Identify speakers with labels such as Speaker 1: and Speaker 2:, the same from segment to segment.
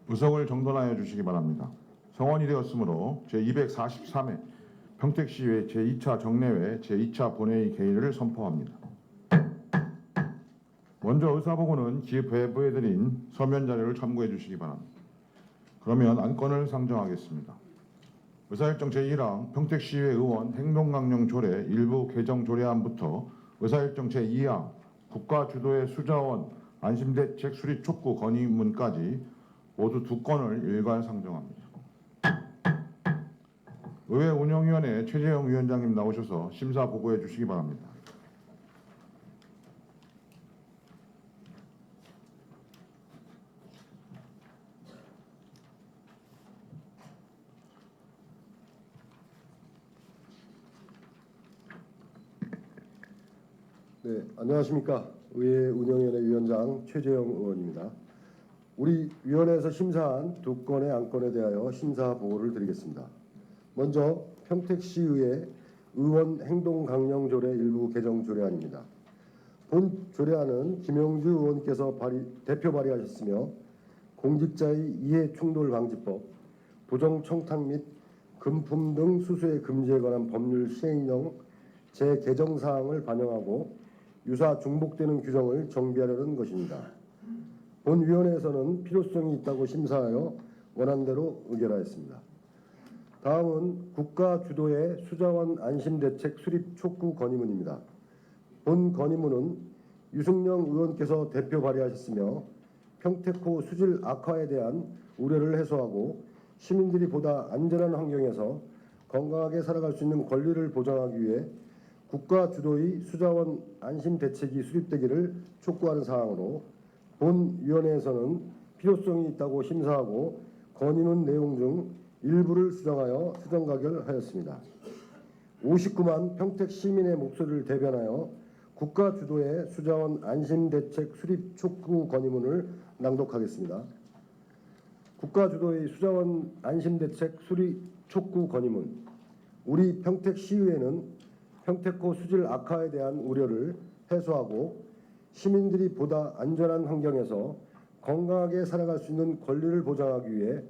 Speaker 1: 의석을 정돈하여 주시기 바랍니다. 성원이 되었으므로 제243회 평택시의회 제2차 정례회 제2차 본회의 개의를 선포합니다. 먼저 의사보고는 기회부해드린 서면 자료를 참고해 주시기 바랍니다. 그러면 안건을 상정하겠습니다. 의사일정 제1항 평택시의회 의원 행동강령 조례 일부 개정 조례안부터 의사일정 제2항 국가 주도의 수자원 안심대책 수립 촉구 건의문까지 모두 2건을 일괄 상정합니다. 의회 운영위원회 최재형 위원장님 나오셔서 심사 보고해 주시기 바랍니다.
Speaker 2: 네, 안녕하십니까. 의회 운영위원회 위원장 최재형 의원입니다. 우리 위원회에서 심사한 2건의 안건에 대하여 심사 보고를 드리겠습니다. 먼저 평택시의회 의원 행동강령 조례 일부 개정 조례안입니다. 본 조례안은 김영주 의원께서 대표 발의하셨으며 공직자의 이해충돌방지법, 부정청탁 및 금품 등 수수의 금지에 관한 법률 시행령 재개정 사항을 반영하고 유사 중복되는 규정을 정비하려는 것입니다. 본 위원회에서는 필요성이 있다고 심사하여 원안대로 의결하였습니다. 다음은 국가 주도의 수자원 안심대책 수립 촉구 건의문입니다. 본 건의문은 유승영 의원께서 대표 발의하셨으며 평택호 수질 악화에 대한 우려를 해소하고 시민들이 보다 안전한 환경에서 건강하게 살아갈 수 있는 권리를 보장하기 위해 국가 주도의 수자원 안심 대책이 수립되기를 촉구하는 사항으로 본 위원회에서는 필요성이 있다고 심사하고 건의문 내용 중 일부를 수정하여 수정 가결하였습니다. 59만 평택 시민의 목소리를 대변하여 국가 주도의 수자원 안심 대책 수립 촉구 건의문을 낭독하겠습니다. 국가 주도의 수자원 안심 대책 수립 촉구 건의문. 우리 평택시의회는 평택호 수질 악화에 대한 우려를 해소하고 시민들이 보다 안전한 환경에서 건강하게 살아갈 수 있는 권리를 보장하기 위해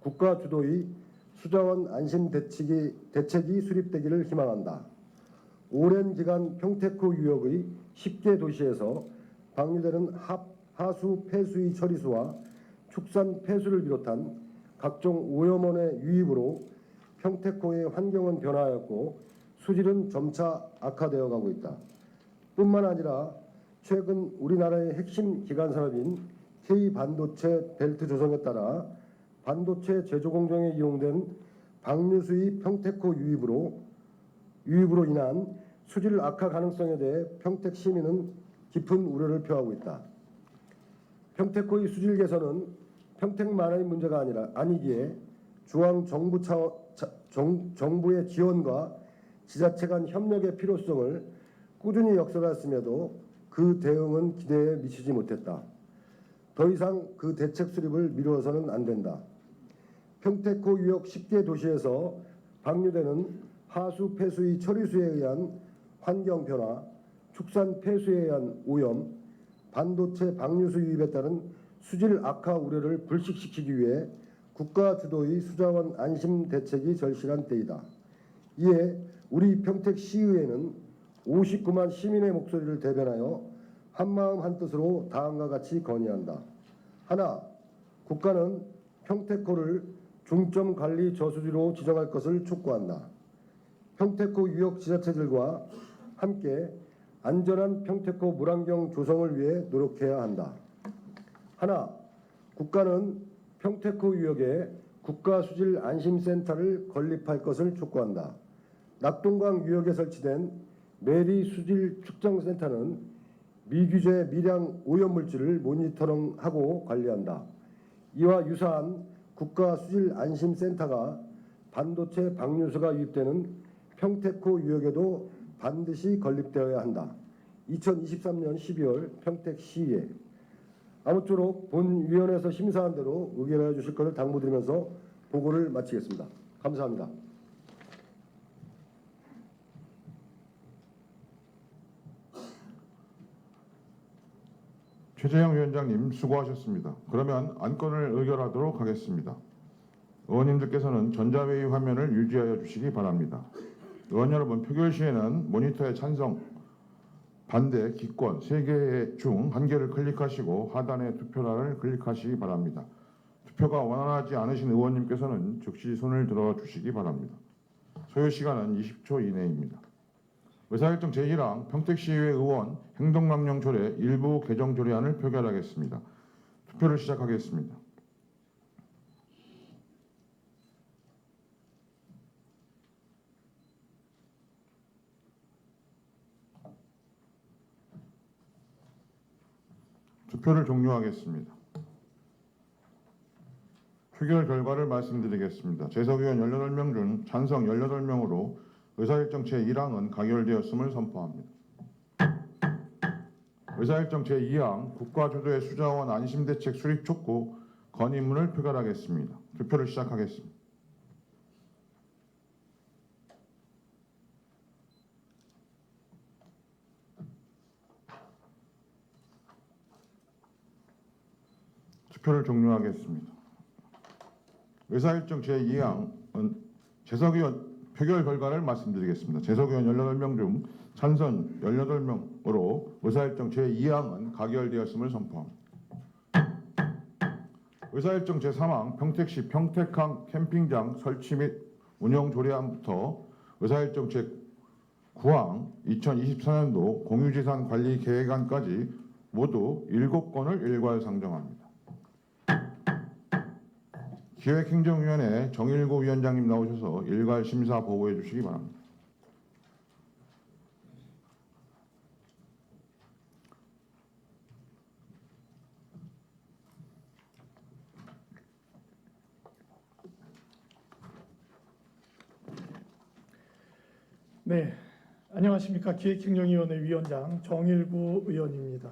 Speaker 2: 국가 주도의 수자원 안심 대책이 수립되기를 희망한다. 오랜 기간 평택호 유역의 10개 도시에서 방류되는 하수 폐수의 처리수와 축산 폐수를 비롯한 각종 오염원의 유입으로 평택호의 환경은 변화하였고 수질은 점차 악화되어 가고 있다. 뿐만 아니라 최근 우리나라의 핵심 기간 산업인 K반도체 벨트 조성에 따라 반도체 제조 공정에 이용된 방류수의 평택호 유입으로 인한 수질 악화 가능성에 대해 평택 시민은 깊은 우려를 표하고 있다. 평택호의 수질 개선은 평택만의 문제가 아니기에 중앙 정부의 지원과 지자체 간 협력의 필요성을 꾸준히 역설했음에도 그 대응은 기대에 미치지 못했다. 더 이상 그 대책 수립을 미루어서는 안 된다. 평택호 유역 10개 도시에서 방류되는 하수 폐수의 처리수에 의한 환경 변화, 축산 폐수에 의한 오염, 반도체 방류수 유입에 따른 수질 악화 우려를 불식시키기 위해 국가 주도의 수자원 안심 대책이 절실한 때이다. 이에 우리 평택시의회는 59만 시민의 목소리를 대변하여 한마음 한뜻으로 다음과 같이 건의한다. 하나, 국가는 평택호를 중점관리 저수지로 지정할 것을 촉구한다. 평택호 유역 지자체들과 함께 안전한 평택호 물환경 조성을 위해 노력해야 한다. 하나, 국가는 평택호 유역에 국가수질 안심센터를 건립할 것을 촉구한다. 낙동강 유역에 설치된 메리 수질 측정센터는 미규제 미량 오염물질을 모니터링하고 관리한다. 이와 유사한 국가수질 안심센터가 반도체 방류수가 유입되는 평택호 유역에도 반드시 건립되어야 한다. 2023년 12월 평택시의회. 아무쪼록 본 위원회에서 심사한 대로 의결해 주실 것을 당부드리면서 보고를 마치겠습니다. 감사합니다.
Speaker 1: 최재형 위원장님 수고하셨습니다. 그러면 안건을 의결하도록 하겠습니다. 의원님들께서는 전자회의 화면을 유지하여 주시기 바랍니다. 의원 여러분, 표결 시에는 모니터에 찬성, 반대, 기권 3개 중 1개를 클릭하시고 하단의 투표란을 클릭하시기 바랍니다. 투표가 원활하지 않으신 의원님께서는 즉시 손을 들어 주시기 바랍니다. 소요 시간은 20초 이내입니다. 의사일정 제1항 평택시의회 의원 행동강령 조례 일부 개정 조례안을 표결하겠습니다. 투표를 시작하겠습니다. 투표를 종료하겠습니다. 표결 결과를 말씀드리겠습니다. 재석의원 18명 중 찬성 18명으로 의사일정 제1항은 가결되었음을 선포합니다. 의사일정 제2항 국가주도의 수자원 안심대책 수립 촉구 건의문을 표결하겠습니다. 투표를 시작하겠습니다. 투표를 종료하겠습니다. 의사일정 제2항은 재석의원 표결 결과를 말씀드리겠습니다. 재석의원 18명 중 찬성 18명으로 의사일정 제2항은 가결되었음을 선포합니다. 의사일정 제3항 평택시 평택항 캠핑장 설치 및 운영 조례안부터 의사일정 제9항 2024년도 공유지산 관리 계획안까지 모두 7건을 일괄 상정합니다. 기획행정위원회 정일구 위원장님 나오셔서 일괄 심사 보고해 주시기 바랍니다.
Speaker 3: 네, 안녕하십니까. 기획행정위원회 위원장 정일구 의원입니다.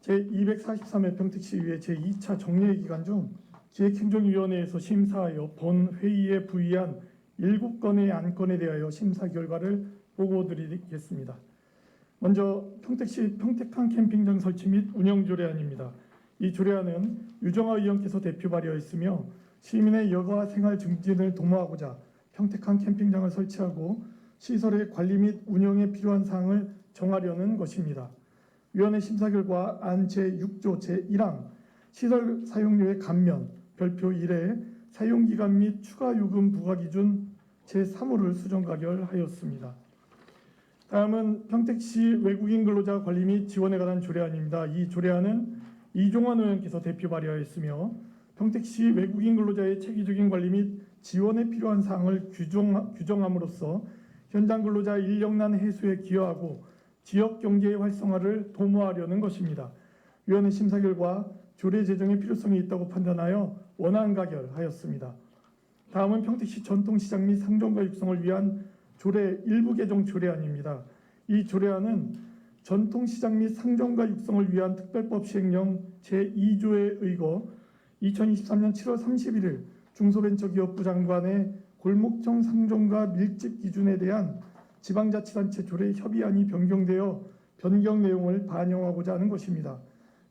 Speaker 3: 제243회 평택시의회 제2차 정례 기간 중 기획행정위원회에서 심사하여 본 회의에 부의한 7건의 안건에 대하여 심사 결과를 보고드리겠습니다. 먼저 평택시 평택항 캠핑장 설치 및 운영 조례안입니다. 이 조례안은 유정화 의원께서 대표 발의하였으며 시민의 여가 생활 증진을 도모하고자 평택항 캠핑장을 설치하고 시설의 관리 및 운영에 필요한 사항을 정하려는 것입니다. 위원회 심사 결과 안 제6조 제1항 시설 사용료의 감면, 별표 1에 사용기간 및 추가 요금 부과 기준 제3호를 수정 가결하였습니다. 다음은 평택시 외국인 근로자 관리 및 지원에 관한 조례안입니다. 이 조례안은 이종환 의원께서 대표 발의하였으며 평택시 외국인 근로자의 체계적인 관리 및 지원에 필요한 사항을 규정함으로써 현장 근로자 인력난 해소에 기여하고 지역 경제의 활성화를 도모하려는 것입니다. 위원회 심사 결과 조례 제정의 필요성이 있다고 판단하여 원안 가결하였습니다. 다음은 평택시 전통시장 및 상점가 육성을 위한 조례 일부 개정 조례안입니다. 이 조례안은 전통시장 및 상점가 육성을 위한 특별법 시행령 제2조에 의거 2023년 7월 31일 중소벤처기업부 장관의 골목청 상점가 밀집 기준에 대한 지방자치단체 조례 협의안이 변경 내용을 반영하고자 하는 것입니다.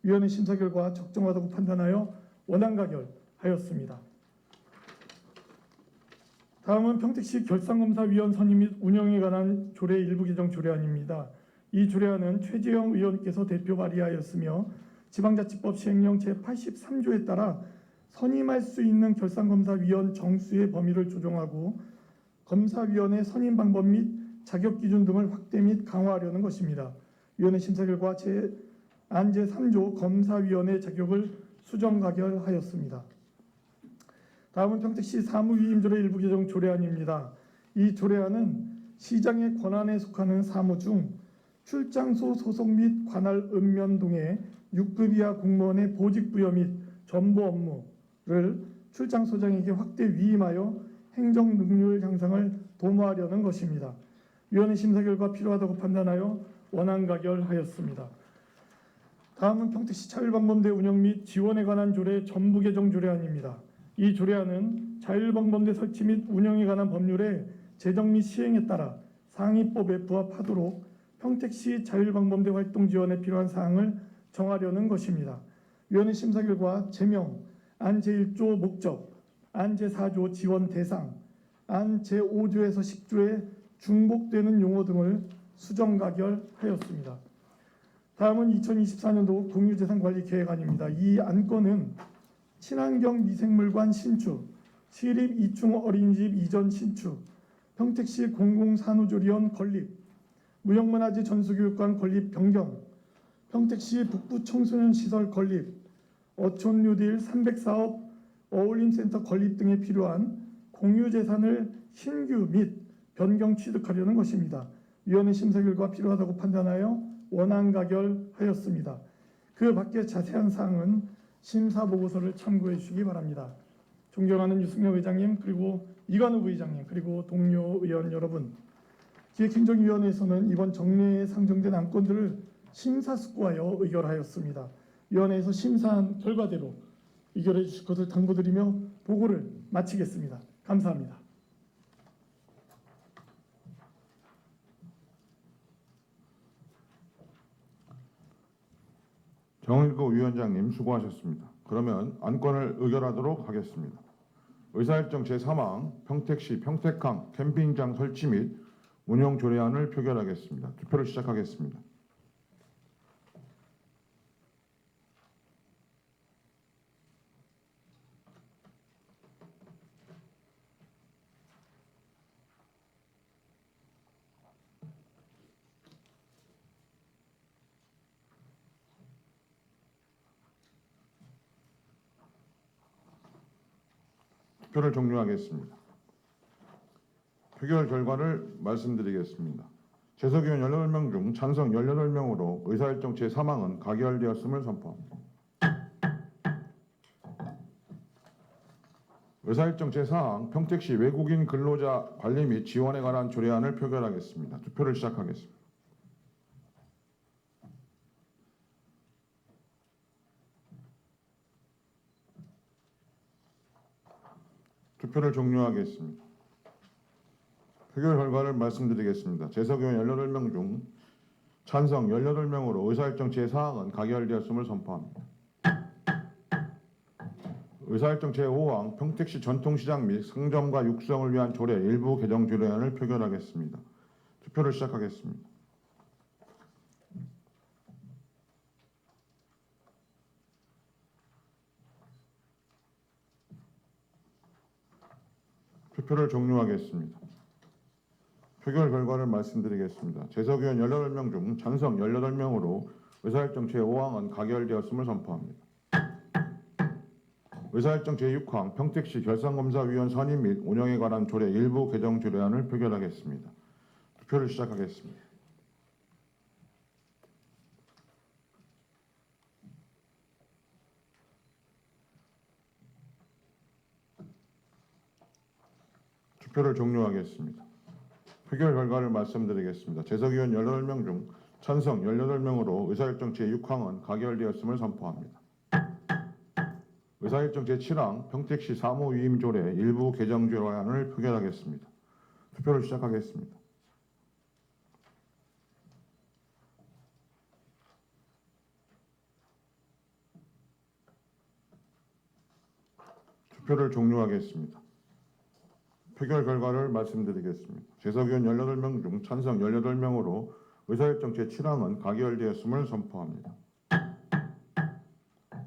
Speaker 3: 위원회 심사 결과 적정하다고 판단하여 원안 가결하였습니다. 다음은 평택시 결산검사위원 선임 및 운영에 관한 조례 일부 개정 조례안입니다. 이 조례안은 최재형 의원께서 대표 발의하였으며 지방자치법 시행령 제83조에 따라 선임할 수 있는 결산검사위원 정수의 범위를 조정하고 검사위원회 선임 방법 및 자격 기준 등을 확대 및 강화하려는 것입니다. 위원회 심사 결과 안 제3조 검사위원회 자격을 수정 가결하였습니다. 다음은 평택시 사무위임조례 일부 개정 조례안입니다. 이 조례안은 시장의 권한에 속하는 사무 중 출장소 소속 및 관할 읍면동의 6급 이하 공무원의 보직 부여 및 전보 업무를 출장소장에게 확대 위임하여 행정 능률 향상을 도모하려는 것입니다. 위원회 심사 결과 필요하다고 판단하여 원안 가결하였습니다. 다음은 평택시 자율방범대 운영 및 지원에 관한 조례 전부 개정 조례안입니다. 이 조례안은 자율방범대 설치 및 운영에 관한 법률의 제정 및 시행에 따라 상위법에 부합하도록 평택시 자율방범대 활동 지원에 필요한 사항을 정하려는 것입니다. 위원회 심사 결과 제명, 안 제1조 목적, 안 제4조 지원 대상, 안 제5조에서 10조에 중복되는 용어 등을 수정 가결하였습니다. 다음은 2024년도 공유재산관리계획안입니다. 이 안건은 친환경 미생물관 신축, 시립 2충 어린이집 이전 신축, 평택시 공공산후조리원 건립, 무형문화재 전수교육관 건립 변경, 평택시 북부 청소년 시설 건립, 어촌 뉴딜 300사업 어울림센터 건립 등에 필요한 공유재산을 신규 및 변경 취득하려는 것입니다. 위원회 심사 결과 필요하다고 판단하여 원안 가결하였습니다. 그 밖에 자세한 사항은 심사 보고서를 참고해 주시기 바랍니다. 존경하는 유승엽 의장님, 그리고 이관우 부의장님, 그리고 동료 의원 여러분, 기획행정위원회에서는 이번 정례에 상정된 안건들을 심사숙고하여 의결하였습니다. 위원회에서 심사한 결과대로 의결해 주실 것을 당부드리며 보고를 마치겠습니다. 감사합니다.
Speaker 1: 정일구 위원장님 수고하셨습니다. 그러면 안건을 의결하도록 하겠습니다. 의사일정 제3항 평택시 평택항 캠핑장 설치 및 운영 조례안을 표결하겠습니다. 투표를 시작하겠습니다. 투표를 종료하겠습니다. 표결 결과를 말씀드리겠습니다. 재석위원 18명 중 찬성 18명으로 의사일정 제3항은 가결되었음을 선포합니다. 의사일정 제4항 평택시 외국인 근로자 관리 및 지원에 관한 조례안을 표결하겠습니다. 투표를 시작하겠습니다. 투표를 종료하겠습니다. 표결 결과를 말씀드리겠습니다. 재석위원 18명 중 찬성 18명으로 의사일정 제4항은 가결되었음을 선포합니다. 의사일정 제5항 평택시 전통시장 및 상점과 육성을 위한 조례 일부 개정 조례안을 표결하겠습니다. 투표를 시작하겠습니다. 투표를 종료하겠습니다. 표결 결과를 말씀드리겠습니다. 재석위원 18명 중 찬성 18명으로 의사일정 제5항은 가결되었음을 선포합니다. 의사일정 제6항 평택시 결산검사위원 선임 및 운영에 관한 조례 일부 개정 조례안을 표결하겠습니다. 투표를 시작하겠습니다. 투표를 종료하겠습니다. 표결 결과를 말씀드리겠습니다. 재석위원 18명 중 찬성 18명으로 의사일정 제6항은 가결되었음을 선포합니다. 의사일정 제7항 평택시 사무위임조례 일부 개정 조례안을 표결하겠습니다. 투표를 시작하겠습니다. 투표를 종료하겠습니다. 표결 결과를 말씀드리겠습니다. 재석위원 18명 중 찬성 18명으로 의사일정 제7항은 가결되었음을 선포합니다.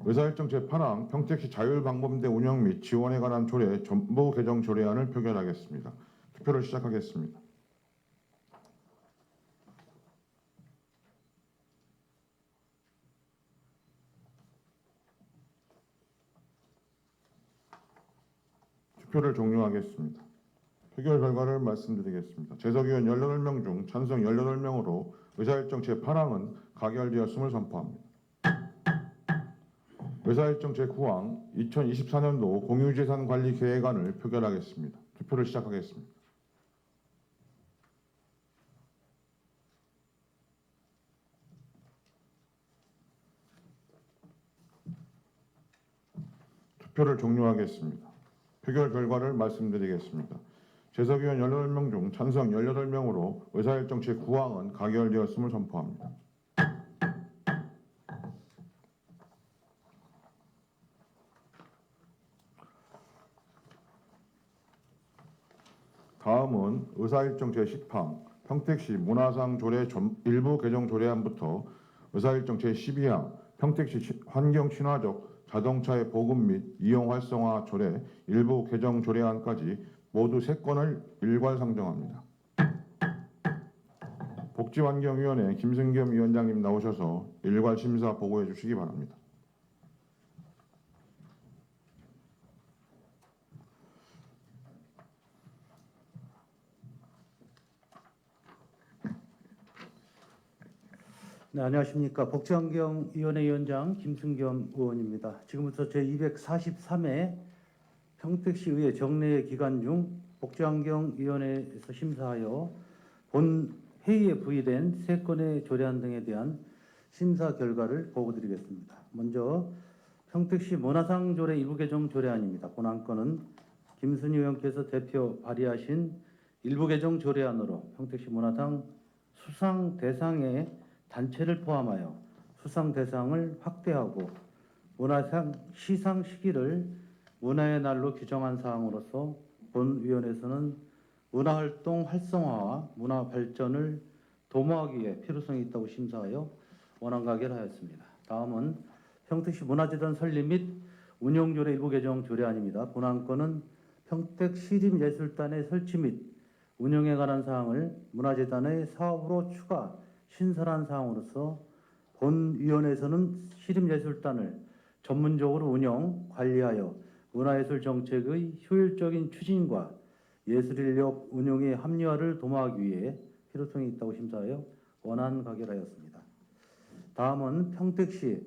Speaker 1: 의사일정 제8항 평택시 자율방범대 운영 및 지원에 관한 조례 전부 개정 조례안을 표결하겠습니다. 투표를 시작하겠습니다. 투표를 종료하겠습니다. 표결 결과를 말씀드리겠습니다. 재석위원 18명 중 찬성 18명으로 의사일정 제8항은 가결되었음을 선포합니다. 의사일정 제9항 2024년도 공유재산관리계획안을 표결하겠습니다. 투표를 시작하겠습니다. 투표를 종료하겠습니다. 표결 결과를 말씀드리겠습니다. 재석위원 18명 중 찬성 18명으로 의사일정 제9항은 가결되었음을 선포합니다. 의사일정 제10항 평택시 문화상 조례 일부 개정 조례안부터 의사일정 제12항 평택시 환경 친화적 자동차의 보급 및 이용 활성화 조례 일부 개정 조례안까지 모두 3건을 일괄 상정합니다. 복지환경위원회 김승겸 위원장님 나오셔서 일괄 심사 보고해 주시기 바랍니다.
Speaker 4: 네, 안녕하십니까. 복지환경위원회 위원장 김승겸 의원입니다. 지금부터 제243회 평택시의회 정례 기간 중 복지환경위원회에서 심사하여 본 회의에 부의된 3건의 조례안 등에 대한 심사 결과를 보고드리겠습니다. 먼저 평택시 문화상 조례 일부 개정 조례안입니다. 본 건은 김순희 의원께서 대표 발의하신 일부 개정 조례안으로 평택시 문화상 수상 대상에 단체를 포함하여 수상 대상을 확대하고 문화상 시상 시기를 문화의 날로 규정한 사항으로서 본 위원회에서는 문화활동 활성화와 문화 발전을 도모하기 위해 필요성이 있다고 심사하여 원안 가결하였습니다. 다음은 평택시 문화재단 설립 및 운영조례 일부 개정 조례안입니다. 본 건은 평택시립예술단의 설치 및 운영에 관한 사항을 문화재단의 사업으로 추가 신설한 사항으로서 본 위원회에서는 시립예술단을 전문적으로 운영, 관리하여 문화예술 정책의 효율적인 추진과 예술인력 운용의 합리화를 도모하기 위해 필요성이 있다고 심사하여 원안 가결하였습니다. 다음은 평택시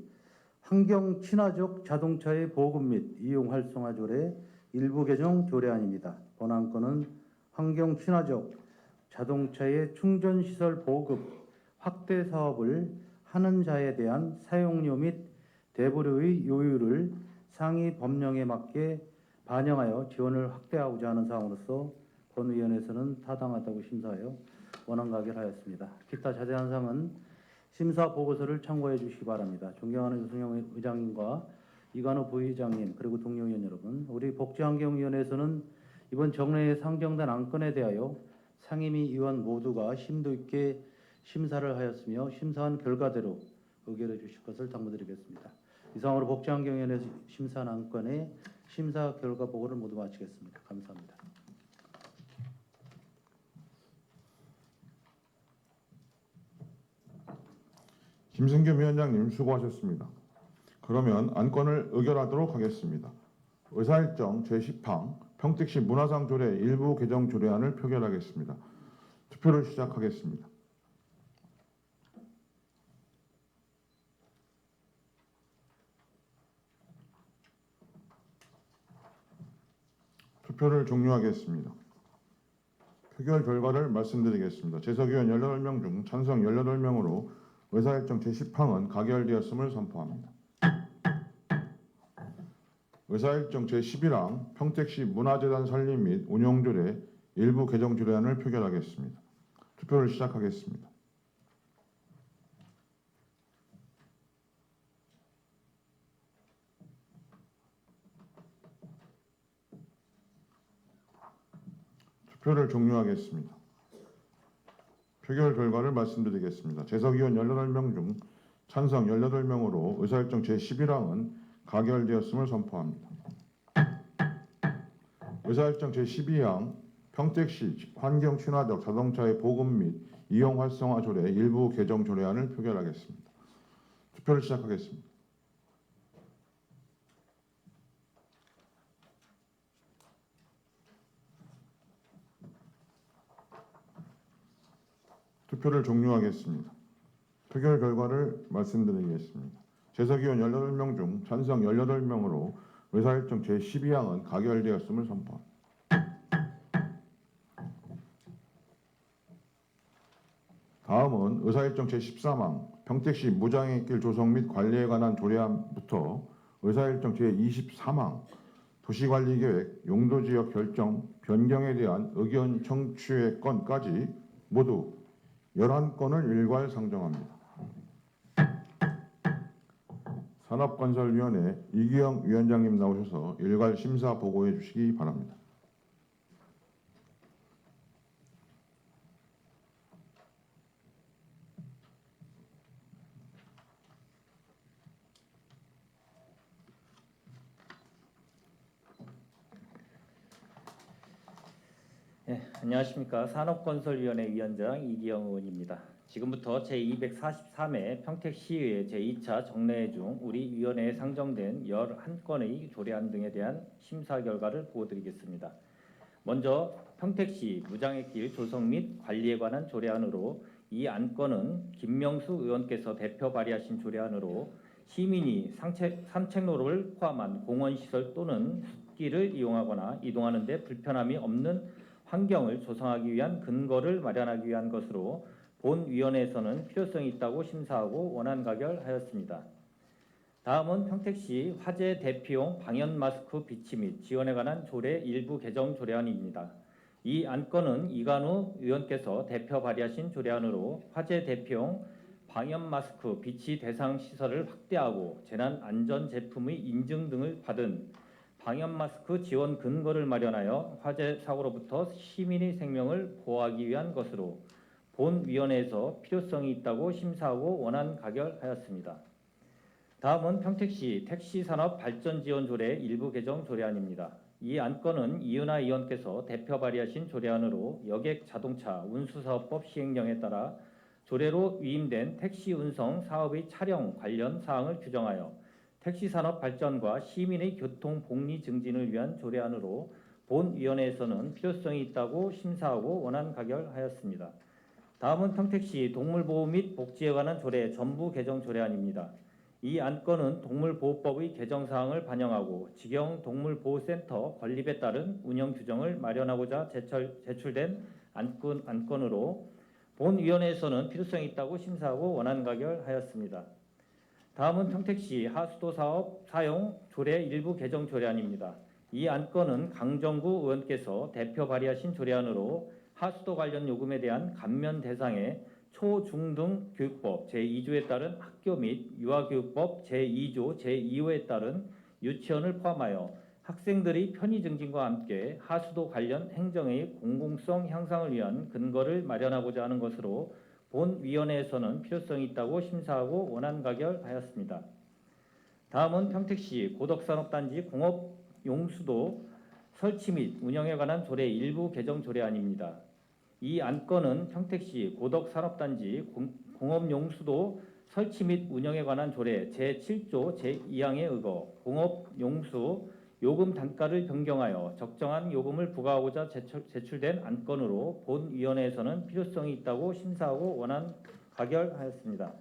Speaker 4: 환경 친화적 자동차의 보급 및 이용 활성화 조례 일부 개정 조례안입니다. 본 건은 환경 친화적 자동차의 충전 시설 보급 확대 사업을 하는 자에 대한 사용료 및 대보료의 요율을 상위 법령에 맞게 반영하여 지원을 확대하고자 하는 사항으로서 본 위원회에서는 타당하다고 심사하여 원안 가결하였습니다. 기타 자세한 사항은 심사 보고서를 참고해 주시기 바랍니다. 존경하는 유승영 의장님과 이관우 부의장님 그리고 동료 의원 여러분, 우리 복지환경위원회에서는 이번 정례에 상정된 안건에 대하여 상임위 의원 모두가 심도 있게 심사를 하였으며 심사한 결과대로 의결해 주실 것을 당부드리겠습니다. 이상으로 복지환경위원회에서 심사한 안건의 심사 결과 보고를 모두 마치겠습니다. 감사합니다.
Speaker 1: 김승겸 위원장님 수고하셨습니다. 그러면 안건을 의결하도록 하겠습니다. 의사일정 제10항 평택시 문화상 조례 일부 개정 조례안을 표결하겠습니다. 투표를 시작하겠습니다. 투표를 종료하겠습니다. 표결 결과를 말씀드리겠습니다. 재석위원 18명 중 찬성 18명으로 의사일정 제10항은 가결되었음을 선포합니다. 의사일정 제11항 평택시 문화재단 설립 및 운영조례 일부 개정 조례안을 표결하겠습니다. 투표를 시작하겠습니다. 투표를 종료하겠습니다. 표결 결과를 말씀드리겠습니다. 재석위원 18명 중 찬성 18명으로 의사일정 제11항은 가결되었음을 선포합니다. 의사일정 제12항 평택시 환경 친화적 자동차의 보급 및 이용 활성화 조례 일부 개정 조례안을 표결하겠습니다. 투표를 시작하겠습니다. 투표를 종료하겠습니다. 표결 결과를 말씀드리겠습니다. 재석위원 18명 중 찬성 18명으로 의사일정 제12항은 가결되었음을 선포합니다. 다음은 의사일정 제13항 평택시 무장애길 조성 및 관리에 관한 조례안부터 의사일정 제23항 도시관리계획 용도지역 결정 변경에 대한 의견 청취의 건까지 모두 11건을 일괄 상정합니다. 산업건설위원회 이규영 위원장님 나오셔서 일괄 심사 보고해 주시기 바랍니다.
Speaker 5: 안녕하십니까. 산업건설위원회 위원장 이기영 의원입니다. 지금부터 제243회 평택시의회 제2차 정례회 중 우리 위원회에 상정된 11건의 조례안 등에 대한 심사 결과를 보고드리겠습니다. 먼저 평택시 무장의 길 조성 및 관리에 관한 조례안으로 이 안건은 김명수 의원께서 대표 발의하신 조례안으로 시민이 산책로를 포함한 공원시설 또는 숲길을 이용하거나 이동하는 데 불편함이 없는 환경을 조성하기 위한 근거를 마련하기 위한 것으로 본 위원회에서는 필요성이 있다고 심사하고 원안 가결하였습니다. 다음은 평택시 화재 대피용 방역 마스크 비치 및 지원에 관한 조례 일부 개정 조례안입니다. 이 안건은 이관우 의원께서 대표 발의하신 조례안으로 화재 대피용 방역 마스크 비치 대상 시설을 확대하고 재난 안전 제품의 인증 등을 받은 방역 마스크 지원 근거를 마련하여 화재 사고로부터 시민의 생명을 보호하기 위한 것으로 본 위원회에서 필요성이 있다고 심사하고 원안 가결하였습니다. 다음은 평택시 택시산업 발전 지원 조례 일부 개정 조례안입니다. 이 안건은 이은하 의원께서 대표 발의하신 조례안으로 여객 자동차 운수사업법 시행령에 따라 조례로 위임된 택시 운송 사업의 촬영 관련 사항을 규정하여 택시산업 발전과 시민의 교통 복리 증진을 위한 조례안으로 본 위원회에서는 필요성이 있다고 심사하고 원안 가결하였습니다. 다음은 평택시 동물보호 및 복지에 관한 조례 전부 개정 조례안입니다. 이 안건은 동물보호법의 개정 사항을 반영하고 직영 동물보호센터 건립에 따른 운영 규정을 마련하고자 제출된 안건으로 본 위원회에서는 필요성이 있다고 심사하고 원안 가결하였습니다. 다음은 평택시 하수도 사업 사용 조례 일부 개정 조례안입니다. 이 안건은 강정구 의원께서 대표 발의하신 조례안으로 하수도 관련 요금에 대한 감면 대상에 초중등 교육법 제2조에 따른 학교 및 유아교육법 제2조 제2호에 따른 유치원을 포함하여 학생들의 편의 증진과 함께 하수도 관련 행정의 공공성 향상을 위한 근거를 마련하고자 하는 것으로 본 위원회에서는 필요성이 있다고 심사하고 원안 가결하였습니다. 다음은 평택시 고덕산업단지 공업용수도 설치 및 운영에 관한 조례 일부 개정 조례안입니다. 이 안건은 평택시 고덕산업단지 공업용수도 설치 및 운영에 관한 조례 제7조 제2항에 의거 공업용수 요금 단가를 변경하여 적정한 요금을 부과하고자 제출된 안건으로 본 위원회에서는 필요성이 있다고 심사하고 원안 가결하였습니다.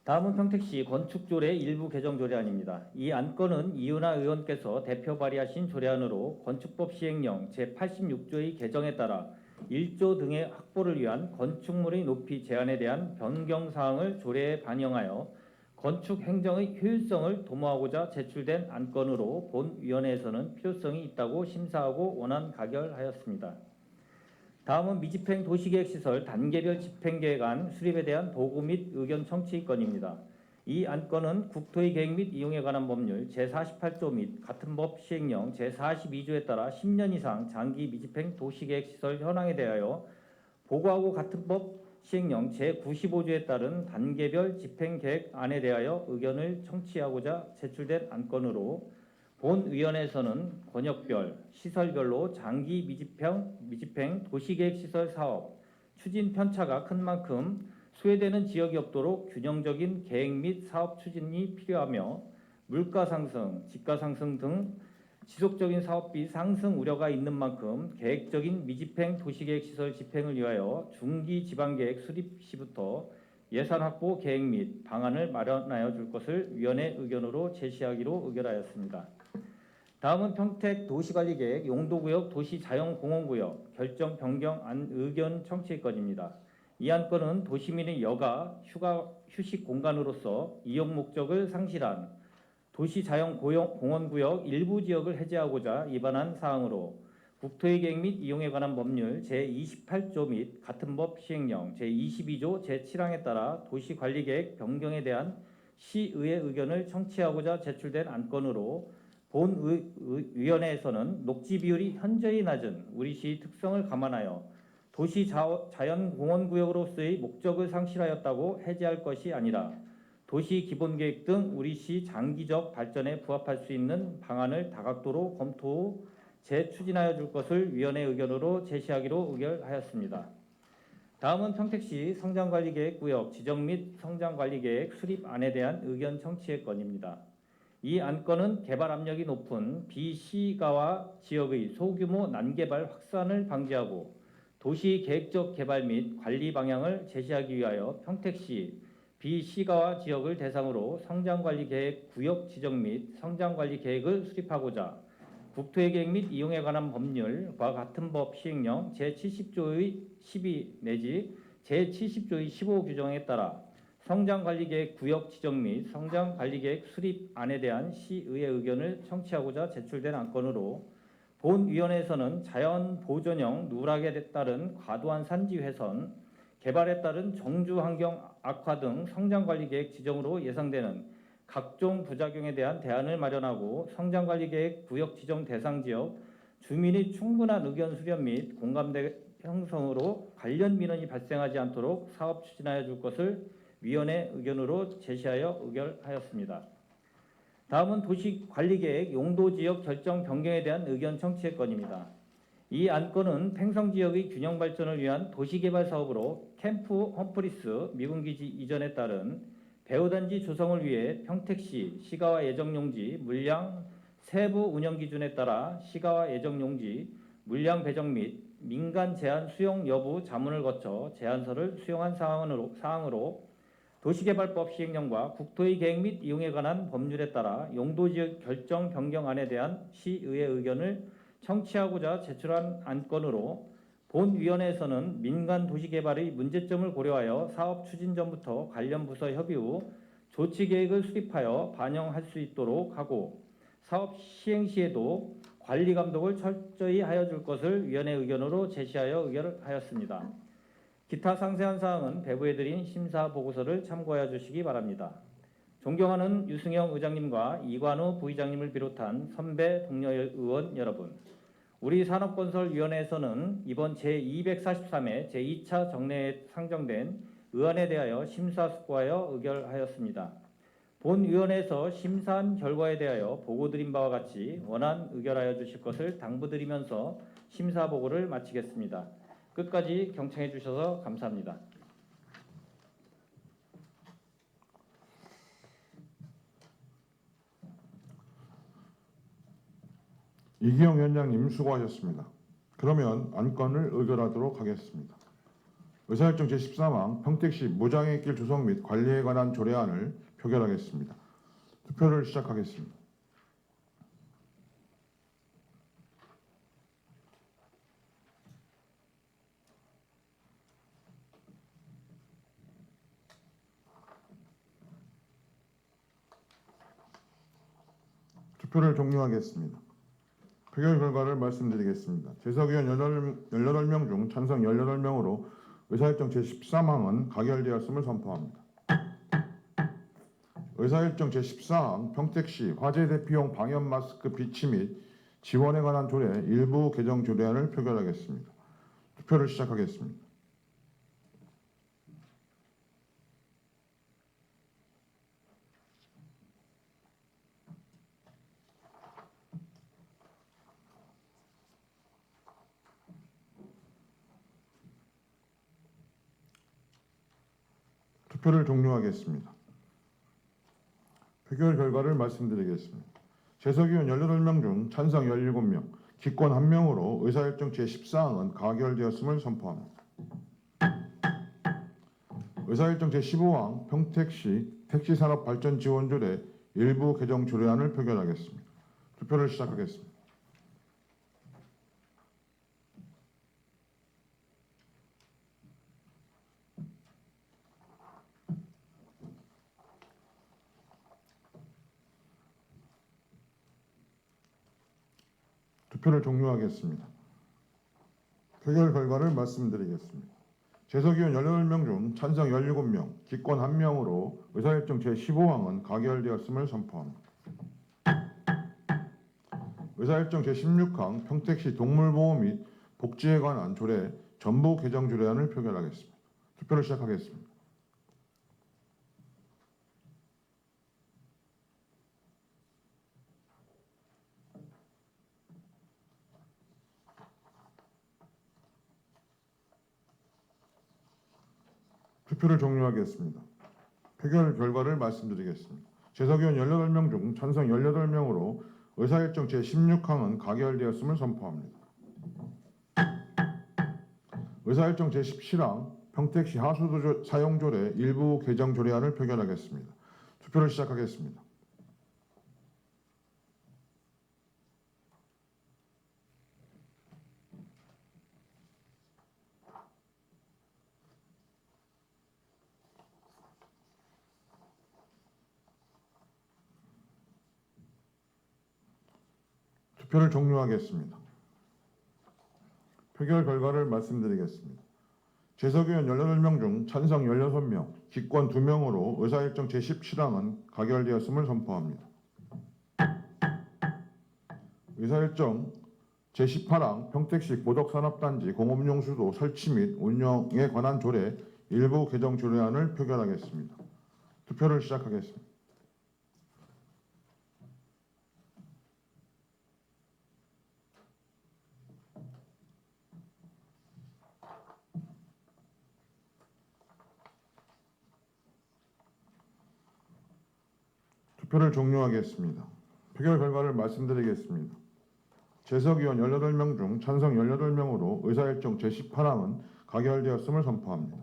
Speaker 5: 다음은 평택시 건축조례 일부 개정 조례안입니다. 이 안건은 이은하 의원께서 대표 발의하신 조례안으로 건축법 시행령 제86조의 개정에 따라 1조 등의 확보를 위한 건축물의 높이 제한에 대한 변경 사항을 조례에 반영하여 건축 행정의 효율성을 도모하고자 제출된 안건으로 본 위원회에서는 필요성이 있다고 심사하고 원안 가결하였습니다. 다음은 미집행 도시계획시설 단계별 집행계획안 수립에 대한 보고 및 의견 청취 건입니다. 이 안건은 국토의 계획 및 이용에 관한 법률 제48조 및 같은 법 시행령 제42조에 따라 10년 이상 장기 미집행 도시계획시설 현황에 대하여 보고하고 같은 법 시행령 제95조에 따른 단계별 집행계획안에 대하여 의견을 청취하고자 제출된 안건으로 본 위원회에서는 권역별, 시설별로 장기 미집행 도시계획시설 사업 추진 편차가 큰 만큼 소외되는 지역이 없도록 균형적인 계획 및 사업 추진이 필요하며 물가 상승, 집가 상승 등 지속적인 사업비 상승 우려가 있는 만큼 계획적인 미집행 도시계획시설 집행을 위하여 중기 지방계획 수립 시부터 예산 확보 계획 및 방안을 마련하여 줄 것을 위원회 의견으로 제시하기로 의결하였습니다. 다음은 평택 도시관리계획 용도구역 도시자연공원구역 결정 변경 안 의견 청취 건입니다. 이 안건은 도시민의 여가, 휴식 공간으로서 이용 목적을 상실한 도시자연공원구역 일부 지역을 해제하고자 위반한 사항으로 국토의 계획 및 이용에 관한 법률 제28조 및 같은 법 시행령 제22조 제7항에 따라 도시관리계획 변경에 대한 시의회 의견을 청취하고자 제출된 안건으로 본 위원회에서는 녹지 비율이 현저히 낮은 우리시 특성을 감안하여 도시자연공원구역으로서의 목적을 상실하였다고 해제할 것이 아니라 도시기본계획 등 우리시 장기적 발전에 부합할 수 있는 방안을 다각도로 검토 후 재추진하여 줄 것을 위원회 의견으로 제시하기로 의결하였습니다. 다음은 평택시 성장관리계획구역 지정 및 성장관리계획 수립안에 대한 의견 청취의 건입니다. 이 안건은 개발 압력이 높은 비시가와 지역의 소규모 난개발 확산을 방지하고 도시 계획적 개발 및 관리 방향을 제시하기 위하여 평택시 비시가와 지역을 대상으로 성장관리계획 구역 지정 및 성장관리계획을 수립하고자 국토의 계획 및 이용에 관한 법률과 같은 법 시행령 제70조의 12 내지 제70조의 15 규정에 따라 성장관리계획 구역 지정 및 성장관리계획 수립안에 대한 시의회 의견을 청취하고자 제출된 안건으로 본위원회에서는 자연 보존형 누락에 따른 과도한 산지 훼손, 개발에 따른 정주 환경 악화 등 성장관리계획 지정으로 예상되는 각종 부작용에 대한 대안을 마련하고 성장관리계획 구역 지정 대상 지역 주민이 충분한 의견 수렴 및 공감대 형성으로 관련 민원이 발생하지 않도록 사업 추진하여 줄 것을 위원회 의견으로 제시하여 의결하였습니다. 다음은 도시관리계획 용도지역 결정 변경에 대한 의견 청취의 건입니다. 이 안건은 팽성지역의 균형 발전을 위한 도시개발 사업으로 캠프 험프리스 미군기지 이전에 따른 배후단지 조성을 위해 평택시 시가와 예정용지 물량 세부 운영 기준에 따라 시가와 예정용지 물량 배정 및 민간 제한 수용 여부 자문을 거쳐 제안서를 수용한 사항으로 도시개발법 시행령과 국토의 계획 및 이용에 관한 법률에 따라 용도지역 결정 변경안에 대한 시의회 의견을 청취하고자 제출한 안건으로 본위원회에서는 민간 도시개발의 문제점을 고려하여 사업 추진 전부터 관련 부서 협의 후 조치계획을 수립하여 반영할 수 있도록 하고 사업 시행 시에도 관리 감독을 철저히 하여 줄 것을 위원회 의견으로 제시하여 의결하였습니다. 기타 상세한 사항은 배부해드린 심사 보고서를 참고하여 주시기 바랍니다. 존경하는 유승영 의장님과 이관우 부의장님을 비롯한 선배 동료 의원 여러분, 우리 산업건설위원회에서는 이번 제243회 제2차 정례에 상정된 의안에 대하여 심사숙고하여 의결하였습니다. 본위원회에서 심사한 결과에 대하여 보고드린 바와 같이 원안 의결하여 주실 것을 당부드리면서 심사 보고를 마치겠습니다. 끝까지 경청해 주셔서 감사합니다.
Speaker 1: 이기영 위원장님 수고하셨습니다. 그러면 안건을 의결하도록 하겠습니다. 의사일정 제13항 평택시 무장의 길 조성 및 관리에 관한 조례안을 표결하겠습니다. 투표를 시작하겠습니다. 투표를 종료하겠습니다. 표결 결과를 말씀드리겠습니다. 재석위원 18명 중 찬성 18명으로 의사일정 제13항은 가결되었음을 선포합니다. 의사일정 제14항 평택시 화재 대피용 방역 마스크 비치 및 지원에 관한 조례 일부 개정 조례안을 표결하겠습니다. 투표를 시작하겠습니다. 투표를 종료하겠습니다. 표결 결과를 말씀드리겠습니다. 재석위원 18명 중 찬성 17명, 기권 1명으로 의사일정 제14항은 가결되었음을 선포합니다. 의사일정 제15항 평택시 택시산업발전지원조례 일부 개정 조례안을 표결하겠습니다. 투표를 시작하겠습니다. 투표를 종료하겠습니다. 표결 결과를 말씀드리겠습니다. 재석위원 18명 중 찬성 17명, 기권 1명으로 의사일정 제15항은 가결되었음을 선포합니다. 의사일정 제16항 평택시 동물보호 및 복지에 관한 조례 전부 개정 조례안을 표결하겠습니다. 투표를 시작하겠습니다. 투표를 종료하겠습니다. 표결 결과를 말씀드리겠습니다. 재석위원 18명 중 찬성 18명으로 의사일정 제16항은 가결되었음을 선포합니다. 의사일정 제17항 평택시 하수도 사용조례 일부 개정 조례안을 표결하겠습니다. 투표를 시작하겠습니다. 투표를 종료하겠습니다. 표결 결과를 말씀드리겠습니다. 재석위원 18명 중 찬성 16명, 기권 2명으로 의사일정 제17항은 가결되었음을 선포합니다. 의사일정 제18항 평택시 고덕산업단지 공업용수도 설치 및 운영에 관한 조례 일부 개정 조례안을 표결하겠습니다. 투표를 시작하겠습니다. 투표를 종료하겠습니다. 표결 결과를 말씀드리겠습니다. 재석위원 18명 중 찬성 18명으로 의사일정 제18항은 가결되었음을 선포합니다.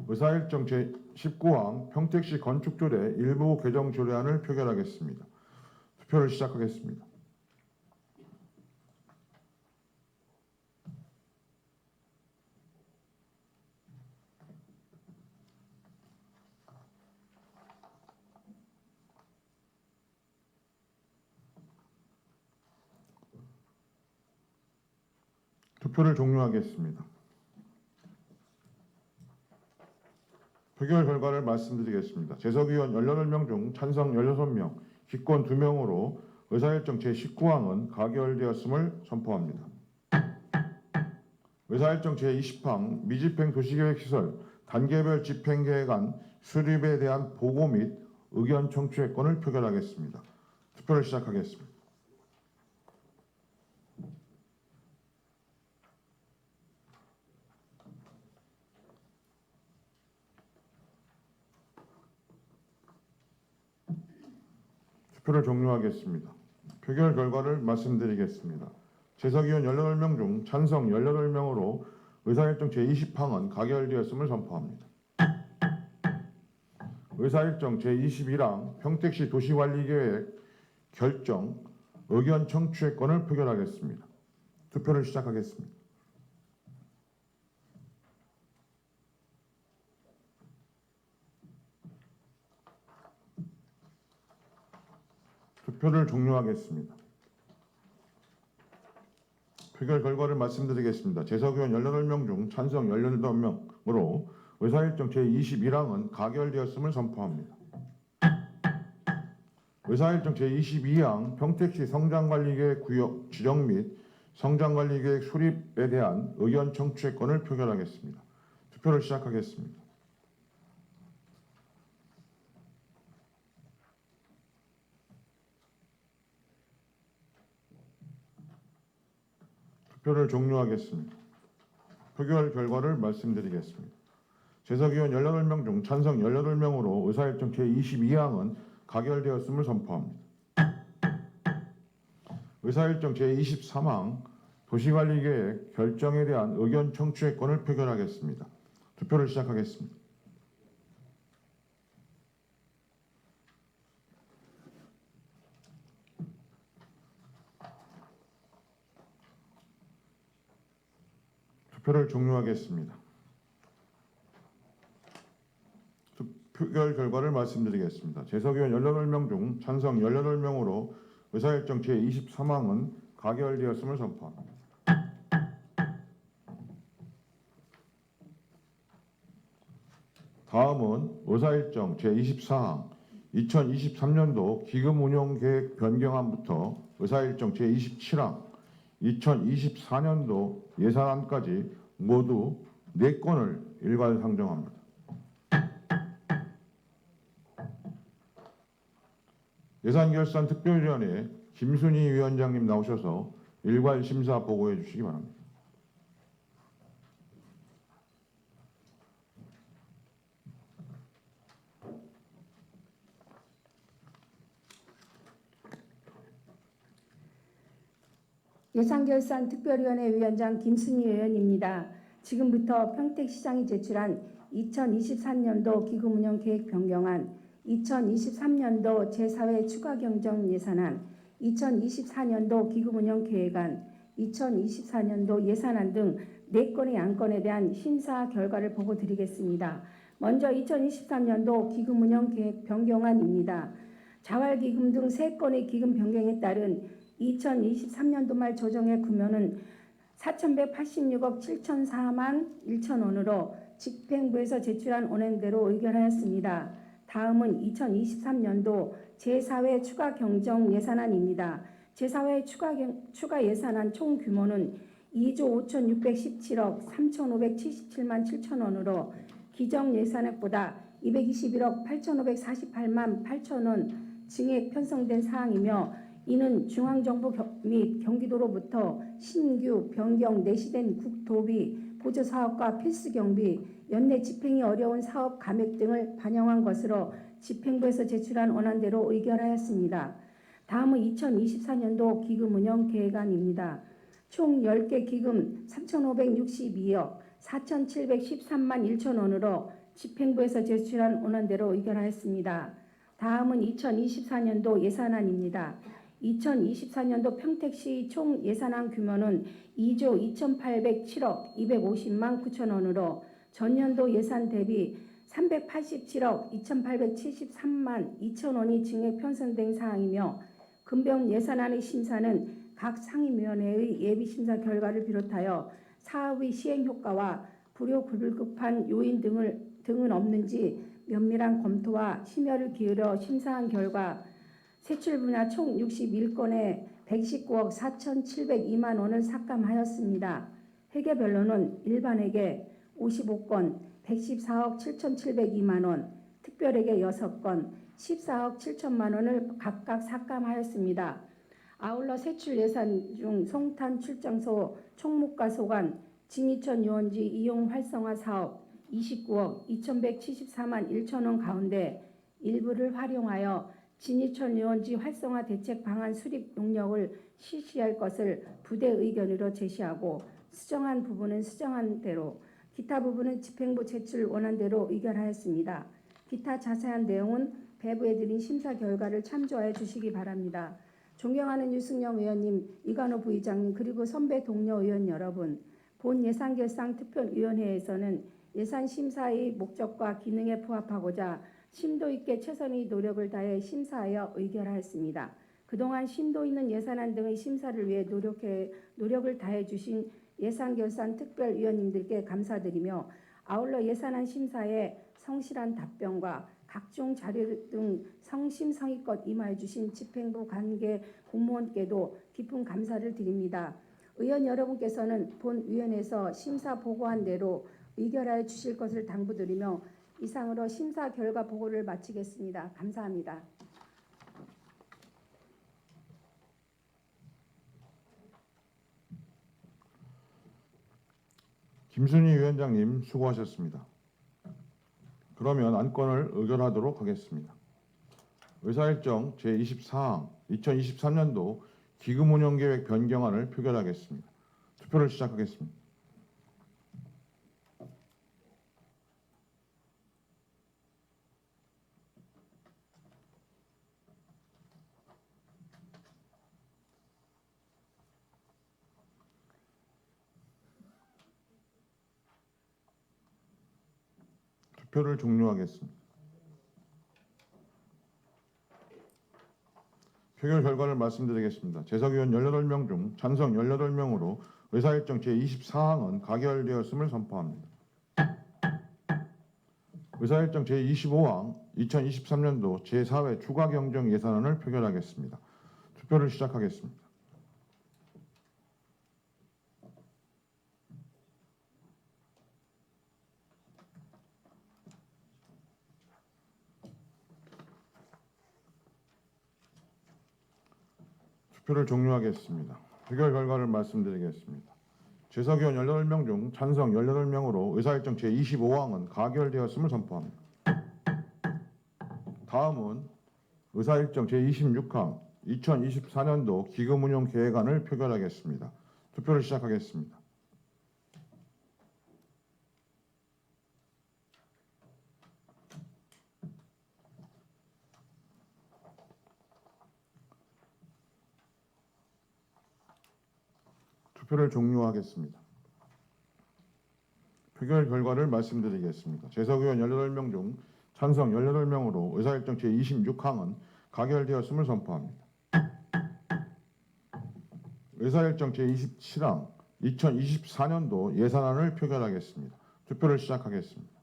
Speaker 1: 의사일정 제19항 평택시 건축조례 일부 개정 조례안을 표결하겠습니다. 투표를 시작하겠습니다. 투표를 종료하겠습니다. 표결 결과를 말씀드리겠습니다. 재석위원 18명 중 찬성 16명, 기권 2명으로 의사일정 제19항은 가결되었음을 선포합니다. 의사일정 제20항 미집행 도시계획시설 단계별 집행계획안 수립에 대한 보고 및 의견 청취의 권을 표결하겠습니다. 투표를 시작하겠습니다. 투표를 종료하겠습니다. 표결 결과를 말씀드리겠습니다. 재석위원 18명 중 찬성 18명으로 의사일정 제20항은 가결되었음을 선포합니다. 의사일정 제21항 평택시 도시관리계획 결정 의견 청취의 권을 표결하겠습니다. 투표를 시작하겠습니다. 투표를 종료하겠습니다. 표결 결과를 말씀드리겠습니다. 재석위원 18명 중 찬성 18명으로 의사일정 제21항은 가결되었음을 선포합니다. 의사일정 제22항 평택시 성장관리계획 구역 지정 및 성장관리계획 수립에 대한 의견 청취의 권을 표결하겠습니다. 투표를 시작하겠습니다. 투표를 종료하겠습니다. 표결 결과를 말씀드리겠습니다. 재석위원 18명 중 찬성 18명으로 의사일정 제22항은 가결되었음을 선포합니다. 의사일정 제23항 도시관리계획 결정에 대한 의견 청취의 권을 표결하겠습니다. 투표를 시작하겠습니다. 투표를 종료하겠습니다. 표결 결과를 말씀드리겠습니다. 재석위원 18명 중 찬성 18명으로 의사일정 제23항은 가결되었음을 선포합니다. 다음은 의사일정 제24항 2023년도 기금운용계획 변경안부터 의사일정 제27항 2024년도 예산안까지 모두 4건을 일괄 상정합니다. 예산결산특별위원회 김순희 위원장님 나오셔서 일괄 심사 보고해 주시기 바랍니다.
Speaker 6: 예산결산특별위원회 위원장 김순희 의원입니다. 지금부터 평택시장이 제출한 2023년도 기금운영계획 변경안, 2023년도 제4회 추가경정예산안, 2024년도 기금운영계획안, 2024년도 예산안 등 4건의 안건에 대한 심사 결과를 보고 드리겠습니다. 먼저 2023년도 기금운영계획 변경안입니다. 자활기금 등 3건의 기금 변경에 따른 2023년도 말 조정액 금요는 4,186억 7,004만 1천 원으로 집행부에서 제출한 언행대로 의결하였습니다. 다음은 2023년도 제4회 추가 경정 예산안입니다. 제4회 추가 예산안 총 규모는 2조 5,617억 3,577만 7천 원으로 기정 예산액보다 221억 8,548만 8천 원 증액 편성된 사항이며, 이는 중앙정부 및 경기도로부터 신규, 변경, 내시된 국도비, 보조사업과 필수경비, 연내 집행이 어려운 사업 감액 등을 반영한 것으로 집행부에서 제출한 원안대로 의결하였습니다. 다음은 2024년도 기금운영계획안입니다. 총 10개 기금 3,562억 4,713만 1천 원으로 집행부에서 제출한 원안대로 의결하였습니다. 다음은 2024년도 예산안입니다. 2024년도 평택시 총 예산안 규모는 2조 2,807억 250만 9천 원으로 전년도 예산 대비 387억 2,873만 2천 원이 증액 편성된 사항이며, 금변 예산안의 심사는 각 상임위원회의 예비심사 결과를 비롯하여 사업의 시행 효과와 불효불급한 요인 등은 없는지 면밀한 검토와 심혈을 기울여 심사한 결과 세출 분야 총 61건에 119억 4,702만 원을 삭감하였습니다. 회계별로는 일반회계 55건 114억 7,702만 원, 특별회계 6건 14억 7천만 원을 각각 삭감하였습니다. 아울러 세출 예산 중 송탄 출장소 총무과 소관 진이천 유원지 이용 활성화 사업 29억 2,174만 1천 원 가운데 일부를 활용하여 진이천 유원지 활성화 대책 방안 수립 용역을 실시할 것을 부대 의견으로 제시하고, 수정한 부분은 수정한 대로, 기타 부분은 집행부 제출 원안대로 의결하였습니다. 기타 자세한 내용은 배부에 드린 심사 결과를 참조하여 주시기 바랍니다. 존경하는 유승영 의원님, 이관호 부의장님, 그리고 선배 동료 의원 여러분, 본 예산결산특별위원회에서는 예산심사의 목적과 기능에 부합하고자 심도 있게 최선의 노력을 다해 심사하여 의결하였습니다. 그동안 심도 있는 예산안 등의 심사를 위해 노력을 다해 주신 예산결산특별위원님들께 감사드리며, 아울러 예산안 심사에 성실한 답변과 각종 자료 등 성심성의껏 임하여 주신 집행부 관계 공무원께도 깊은 감사를 드립니다. 의원 여러분께서는 본 위원회에서 심사 보고한 대로 의결하여 주실 것을 당부드리며, 이상으로 심사 결과 보고를 마치겠습니다. 감사합니다.
Speaker 1: 김순희 위원장님 수고하셨습니다. 그러면 안건을 의결하도록 하겠습니다. 의사일정 제24항 2023년도 기금운영계획 변경안을 표결하겠습니다. 투표를 시작하겠습니다. 투표를 종료하겠습니다. 표결 결과를 말씀드리겠습니다. 재석위원 18명 중 찬성 18명으로 의사일정 제24항은 가결되었음을 선포합니다. 의사일정 제25항 2023년도 제4회 추가경정 예산안을 표결하겠습니다. 투표를 시작하겠습니다. 투표를 종료하겠습니다. 표결 결과를 말씀드리겠습니다. 재석위원 18명 중 찬성 18명으로 의사일정 제25항은 가결되었음을 선포합니다. 다음은 의사일정 제26항 2024년도 기금운용 계획안을 표결하겠습니다. 투표를 시작하겠습니다. 투표를 종료하겠습니다. 표결 결과를 말씀드리겠습니다. 재석의원 18명 중 찬성 18명으로 의사일정 제26항은 가결되었음을 선포합니다. 의사일정 제27항 2024년도 예산안을 표결하겠습니다. 투표를 시작하겠습니다.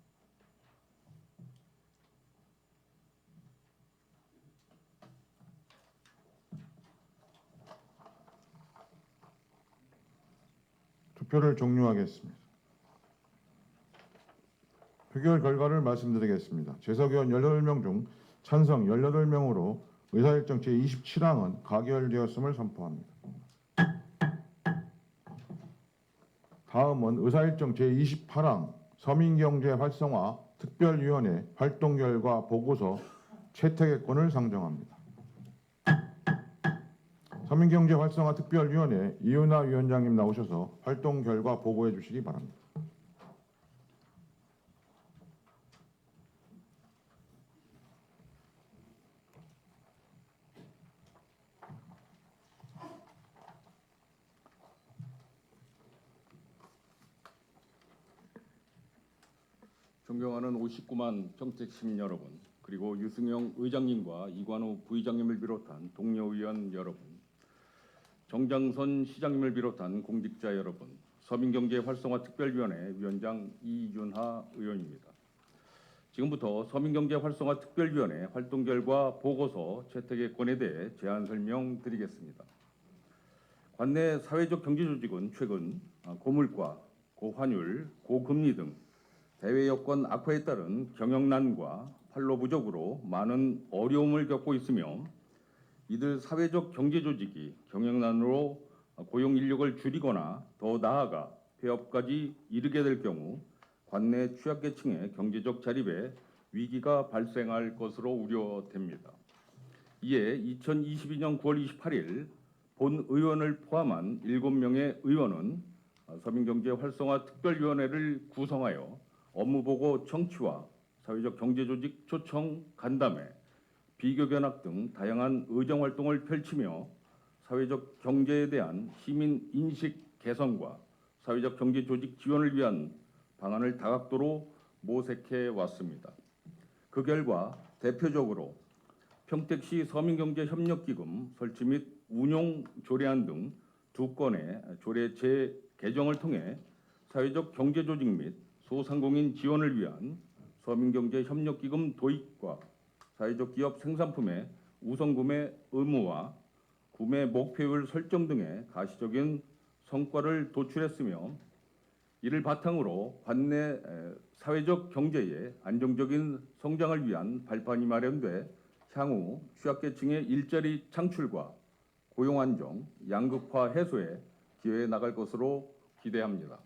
Speaker 1: 투표를 종료하겠습니다. 표결 결과를 말씀드리겠습니다. 재석의원 18명 중 찬성 18명으로 의사일정 제27항은 가결되었음을 선포합니다. 다음은 의사일정 제28항 서민경제 활성화 특별위원회 활동 결과 보고서 채택권을 상정합니다. 서민경제 활성화 특별위원회 이윤하 위원장님 나오셔서 활동 결과 보고해 주시기 바랍니다.
Speaker 7: 존경하는 59만 평택 시민 여러분, 그리고 유승영 의장님과 이관우 부의장님을 비롯한 동료 의원 여러분, 정장선 시장님을 비롯한 공직자 여러분, 서민경제 활성화 특별위원회 위원장 이윤하 의원입니다. 지금부터 서민경제 활성화 특별위원회 활동 결과 보고서 채택의 권에 대해 제안 설명드리겠습니다. 관내 사회적 경제 조직은 최근 고물가, 고환율, 고금리 등 대외 여건 악화에 따른 경영난과 판로 부족으로 많은 어려움을 겪고 있으며, 이들 사회적 경제 조직이 경영난으로 고용 인력을 줄이거나 더 나아가 폐업까지 이르게 될 경우 관내 취약계층의 경제적 자립에 위기가 발생할 것으로 우려됩니다. 이에 2022년 9월 28일 본 의원을 포함한 7명의 의원은 서민경제 활성화 특별위원회를 구성하여 업무보고 청취와 사회적 경제조직 초청 간담회, 비교견학 등 다양한 의정활동을 펼치며 사회적 경제에 대한 시민 인식 개선과 사회적 경제조직 지원을 위한 방안을 다각도로 모색해 왔습니다. 그 결과 대표적으로 평택시 서민경제협력기금 설치 및 운용 조례안 등 2건의 조례 재개정을 통해 사회적 경제조직 및 소상공인 지원을 위한 서민경제협력기금 도입과 사회적 기업 생산품의 우선구매 의무화, 구매 목표율 설정 등의 가시적인 성과를 도출했으며, 이를 바탕으로 관내 사회적 경제의 안정적인 성장을 위한 발판이 마련돼 향후 취약계층의 일자리 창출과 고용 안정, 양극화 해소에 기여해 나갈 것으로 기대합니다.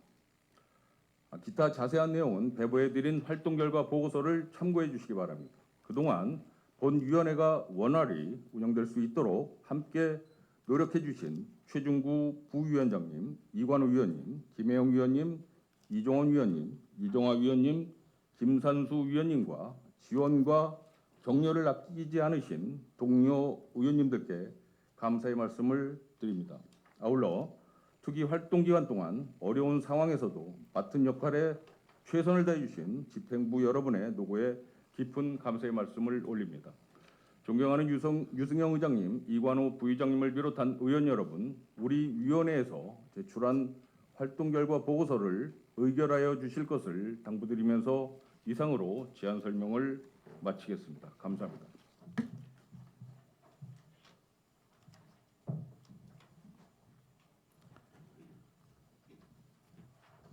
Speaker 7: 기타 자세한 내용은 배부해드린 활동 결과 보고서를 참고해 주시기 바랍니다. 그동안 본 위원회가 원활히 운영될 수 있도록 함께 노력해 주신 최중구 부위원장님, 이관우 위원님, 김혜영 위원님, 이종원 위원님, 이종화 위원님, 김산수 위원님과 지원과 격려를 아끼지 않으신 동료 의원님들께 감사의 말씀을 드립니다. 아울러 투기 활동 기간 동안 어려운 상황에서도 맡은 역할에 최선을 다해 주신 집행부 여러분의 노고에 깊은 감사의 말씀을 올립니다. 존경하는 유승영 의장님, 이관우 부의장님을 비롯한 의원 여러분, 우리 위원회에서 제출한 활동 결과 보고서를 의결하여 주실 것을 당부드리면서 이상으로 제안 설명을 마치겠습니다. 감사합니다.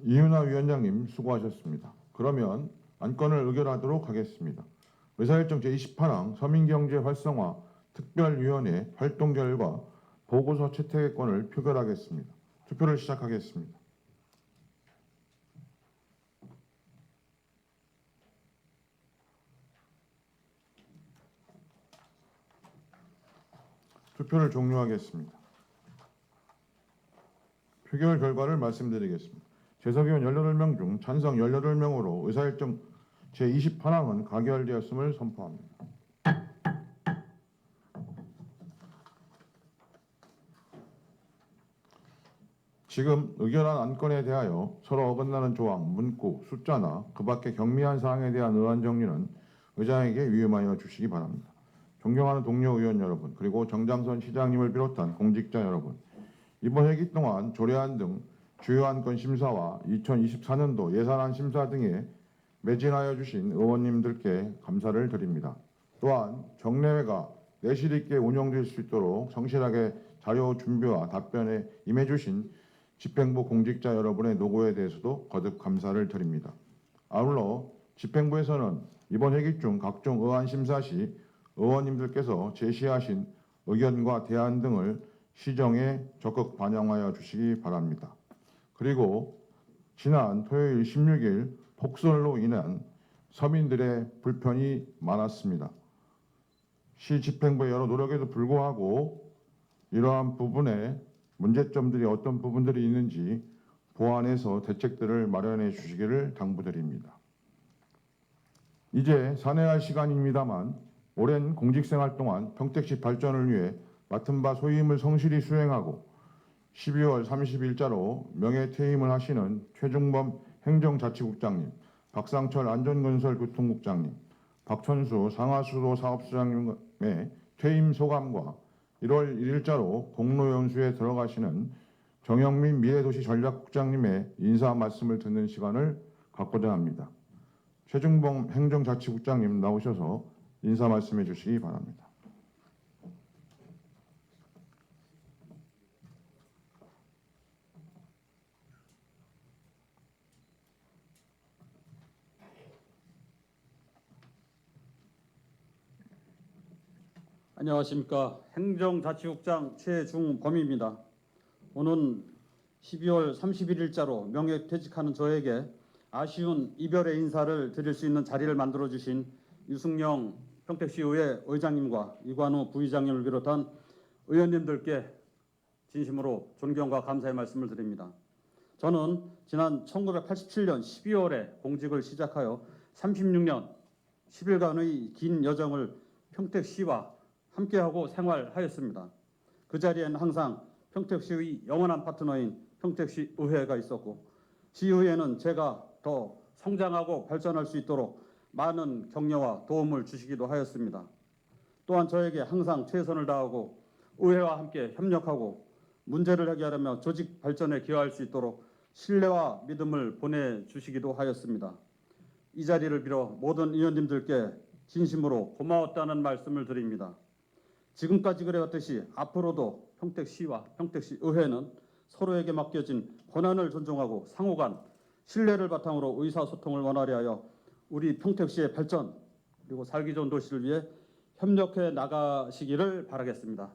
Speaker 1: 이윤하 위원장님 수고하셨습니다. 그러면 안건을 의결하도록 하겠습니다. 의사일정 제28항 서민경제 활성화 특별위원회 활동 결과 보고서 채택권을 표결하겠습니다. 투표를 시작하겠습니다. 투표를 종료하겠습니다. 표결 결과를 말씀드리겠습니다. 재석의원 18명 중 찬성 18명으로 의사일정 제20현황은 가결되었음을 선포합니다. 지금 의결한 안건에 대하여 서로 어긋나는 조항, 문구, 숫자나 그 밖의 경미한 사항에 대한 의안 정리는 의장에게 위임하여 주시기 바랍니다. 존경하는 동료 의원 여러분, 그리고 정장선 시장님을 비롯한 공직자 여러분, 이번 회기 동안 조례안 등 주요 안건 심사와 2024년도 예산안 심사 등에 매진하여 주신 의원님들께 감사를 드립니다. 또한 정례회가 내실 있게 운영될 수 있도록 성실하게 자료 준비와 답변에 임해 주신 집행부 공직자 여러분의 노고에 대해서도 거듭 감사를 드립니다. 아울러 집행부에서는 이번 회기 중 각종 의안 심사 시 의원님들께서 제시하신 의견과 대안 등을 시정에 적극 반영하여 주시기 바랍니다. 그리고 지난 토요일 16일 폭설로 인한 서민들의 불편이 많았습니다. 시 집행부의 여러 노력에도 불구하고 이러한 부분에 문제점들이 어떤 부분들이 있는지 보완해서 대책들을 마련해 주시기를 당부드립니다. 이제 산회할 시간입니다만 오랜 공직생활 동안 평택시 발전을 위해 맡은 바 소임을 성실히 수행하고 12월 30일자로 명예퇴임을 하시는 최중범 행정자치국장님, 박상철 안전건설교통국장님, 박천수 상하수도 사업소장님의 퇴임 소감과 1월 1일자로 공로연수에 들어가시는 정영민 미래도시전략국장님의 인사 말씀을 듣는 시간을 갖고자 합니다. 최중범 행정자치국장님 나오셔서 인사 말씀해 주시기 바랍니다.
Speaker 8: 안녕하십니까. 행정자치국장 최중범입니다. 오는 12월 31일자로 명예퇴직하는 저에게 아쉬운 이별의 인사를 드릴 수 있는 자리를 만들어주신 유승영 평택시의회 의장님과 이관우 부의장님을 비롯한 의원님들께 진심으로 존경과 감사의 말씀을 드립니다. 저는 지난 1987년 12월에 공직을 시작하여 36년 10일간의 긴 여정을 평택시와 함께하고 생활하였습니다. 그 자리에는 항상 평택시의 영원한 파트너인 평택시의회가 있었고 시의회는 제가 더 성장하고 발전할 수 있도록 많은 격려와 도움을 주시기도 하였습니다. 또한 저에게 항상 최선을 다하고 의회와 함께 협력하고 문제를 해결하며 조직 발전에 기여할 수 있도록 신뢰와 믿음을 보내주시기도 하였습니다. 이 자리를 빌어 모든 의원님들께 진심으로 고마웠다는 말씀을 드립니다. 지금까지 그래왔듯이 앞으로도 평택시와 평택시의회는 서로에게 맡겨진 권한을 존중하고 상호간 신뢰를 바탕으로 의사소통을 원활히 하여 우리 평택시의 발전 그리고 살기 좋은 도시를 위해 협력해 나가시기를 바라겠습니다.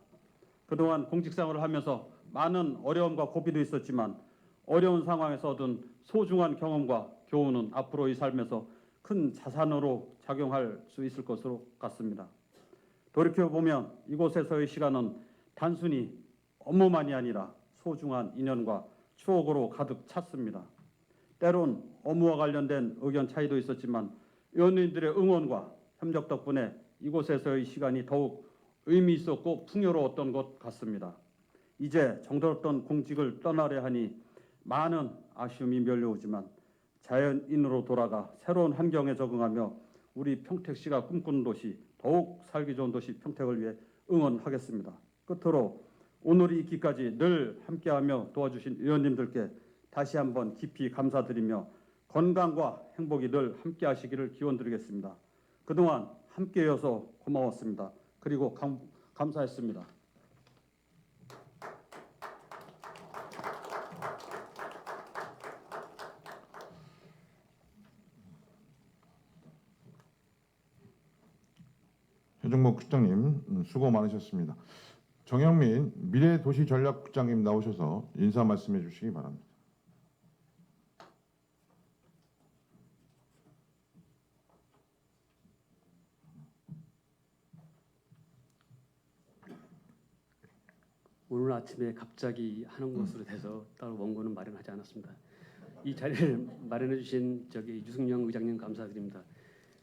Speaker 8: 그동안 공직생활을 하면서 많은 어려움과 고비도 있었지만 어려운 상황에서 얻은 소중한 경험과 교훈은 앞으로의 삶에서 큰 자산으로 작용할 수 있을 것으로 같습니다. 돌이켜보면 이곳에서의 시간은 단순히 업무만이 아니라 소중한 인연과 추억으로 가득 찼습니다. 때론 업무와 관련된 의견 차이도 있었지만 의원님들의 응원과 협력 덕분에 이곳에서의 시간이 더욱 의미 있었고 풍요로웠던 것 같습니다. 이제 정들었던 공직을 떠나려 하니 많은 아쉬움이 밀려오지만 자연인으로 돌아가 새로운 환경에 적응하며 우리 평택시가 꿈꾸는 도시, 더욱 살기 좋은 도시 평택을 위해 응원하겠습니다. 끝으로 오늘 이 있기까지 늘 함께하며 도와주신 의원님들께 다시 한번 깊이 감사드리며 건강과 행복이 늘 함께하시기를 기원드리겠습니다. 그동안 함께여서 고마웠습니다. 그리고 감사했습니다.
Speaker 1: 최중범 국장님 수고 많으셨습니다. 정영민 미래도시전략국장님 나오셔서 인사 말씀해 주시기 바랍니다.
Speaker 9: 오늘 아침에 갑자기 하는 것으로 돼서 따로 원고는 마련하지 않았습니다. 이 자리를 마련해 주신 유승영 의장님 감사드립니다.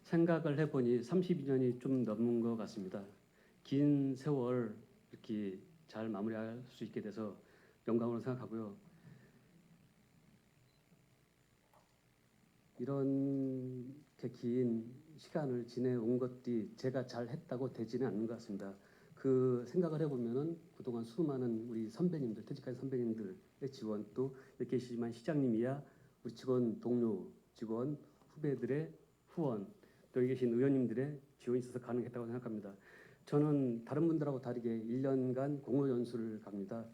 Speaker 9: 생각을 해보니 32년이 좀 넘은 것 같습니다. 긴 세월 이렇게 잘 마무리할 수 있게 돼서 영광으로 생각하고요. 이렇게 긴 시간을 지내온 것들이 제가 잘했다고 되지는 않는 것 같습니다. 그 생각을 해보면은 그동안 수많은 우리 선배님들, 퇴직한 선배님들의 지원, 또 여기 계시지만 시장님이야 우리 직원, 동료, 직원, 후배들의 후원, 또 여기 계신 의원님들의 지원이 있어서 가능했다고 생각합니다. 저는 다른 분들하고 다르게 1년간 공로 연수를 갑니다.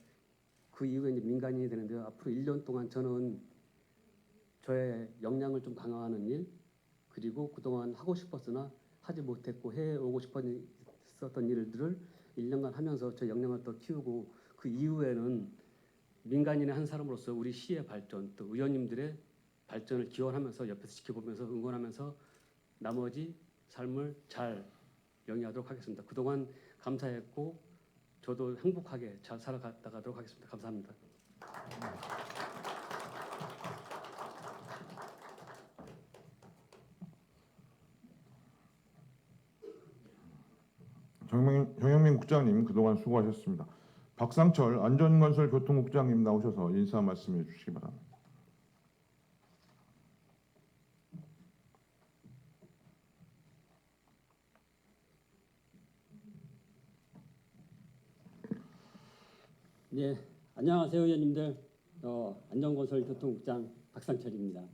Speaker 9: 그 이후에 이제 민간인이 되는데요. 앞으로 1년 동안 저는 저의 역량을 좀 강화하는 일, 그리고 그동안 하고 싶었으나 하지 못했고 해오고 싶었던 일들을 1년간 하면서 저 역량을 더 키우고, 그 이후에는 민간인의 한 사람으로서 우리 시의 발전, 또 의원님들의 발전을 기원하면서 옆에서 지켜보면서 응원하면서 나머지 삶을 잘 영위하도록 하겠습니다. 그동안 감사했고 저도 행복하게 잘 살아가도록 하겠습니다. 감사합니다.
Speaker 1: 정영민 국장님 그동안 수고하셨습니다. 박상철 안전건설교통국장님 나오셔서 인사 말씀해 주시기 바랍니다.
Speaker 10: 네, 안녕하세요 의원님들. 안전건설교통국장 박상철입니다.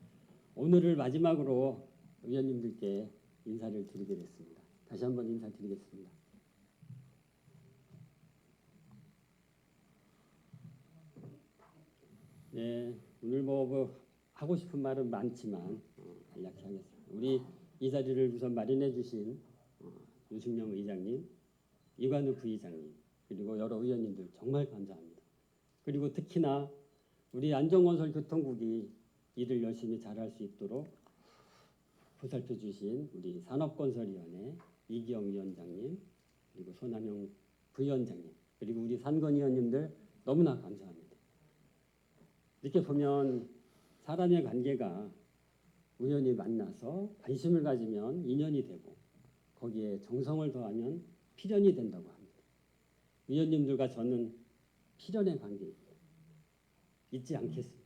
Speaker 10: 오늘을 마지막으로 의원님들께 인사를 드리게 됐습니다. 다시 한번 인사드리겠습니다. 네, 오늘 하고 싶은 말은 많지만 간략히 하겠습니다. 우리 이 자리를 우선 마련해 주신 유승영 의장님, 이관우 부의장님, 그리고 여러 의원님들 정말 감사합니다. 그리고 특히나 우리 안전건설교통국이 일을 열심히 잘할 수 있도록 보살펴 주신 우리 산업건설위원회 이기영 위원장님, 그리고 손한영 부위원장님, 그리고 우리 산건위원님들 너무나 감사합니다. 이렇게 보면 사람의 관계가 우연히 만나서 관심을 가지면 인연이 되고 거기에 정성을 더하면 필연이 된다고 합니다. 위원님들과 저는 필연의 관계입니다. 잊지 않겠습니다.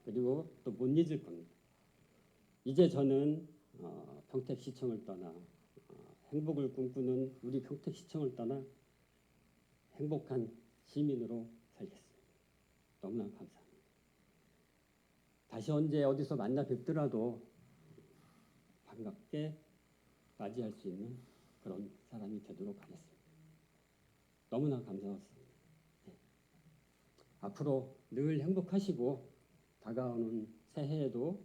Speaker 10: 그리고 또 못 잊을 겁니다. 이제 저는 평택시청을 떠나 행복을 꿈꾸는 우리 평택시청을 떠나 행복한 시민으로 살겠습니다. 너무나 감사합니다. 다시 언제 어디서 만나 뵙더라도 반갑게 맞이할 수 있는 그런 사람이 되도록 하겠습니다. 너무나 감사했습니다. 네. 앞으로 늘 행복하시고 다가오는 새해에도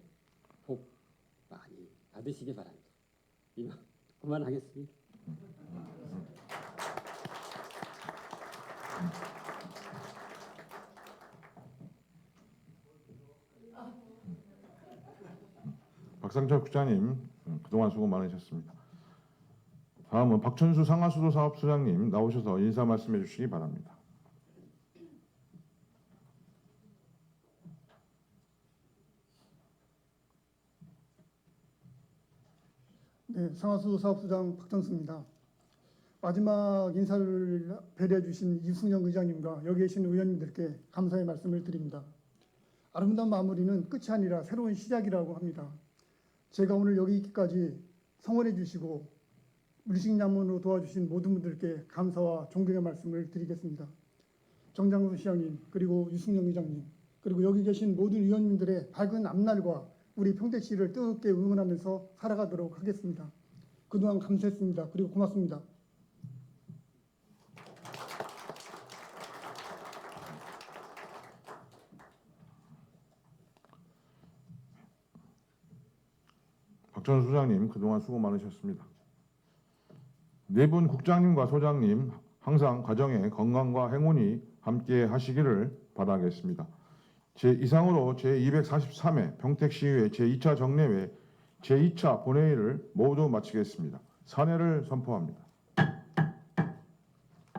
Speaker 10: 복 많이 받으시기 바랍니다. 이만 그만하겠습니다.
Speaker 1: 박상철 국장님 그동안 수고 많으셨습니다. 다음은 박천수 상하수도 사업소장님 나오셔서 인사 말씀해 주시기 바랍니다.
Speaker 11: 네, 상하수도 사업소장 박천수입니다. 마지막 인사를 배려해 주신 이승영 의장님과 여기 계신 의원님들께 감사의 말씀을 드립니다. 아름다운 마무리는 끝이 아니라 새로운 시작이라고 합니다. 제가 오늘 여기 있기까지 성원해 주시고 물식양문으로 도와주신 모든 분들께 감사와 존경의 말씀을 드리겠습니다. 정장수 시장님, 그리고 유승영 의장님, 그리고 여기 계신 모든 의원님들의 밝은 앞날과 우리 평택시를 뜨겁게 응원하면서 살아가도록 하겠습니다. 그동안 감사했습니다. 그리고 고맙습니다.
Speaker 1: 박천수 소장님 그동안 수고 많으셨습니다. 네 분 국장님과 소장님 항상 가정에 건강과 행운이 함께 하시기를 바라겠습니다. 이상으로 제243회 평택시의회 제2차 정례회 제2차 본회의를 모두 마치겠습니다. 산회를 선포합니다.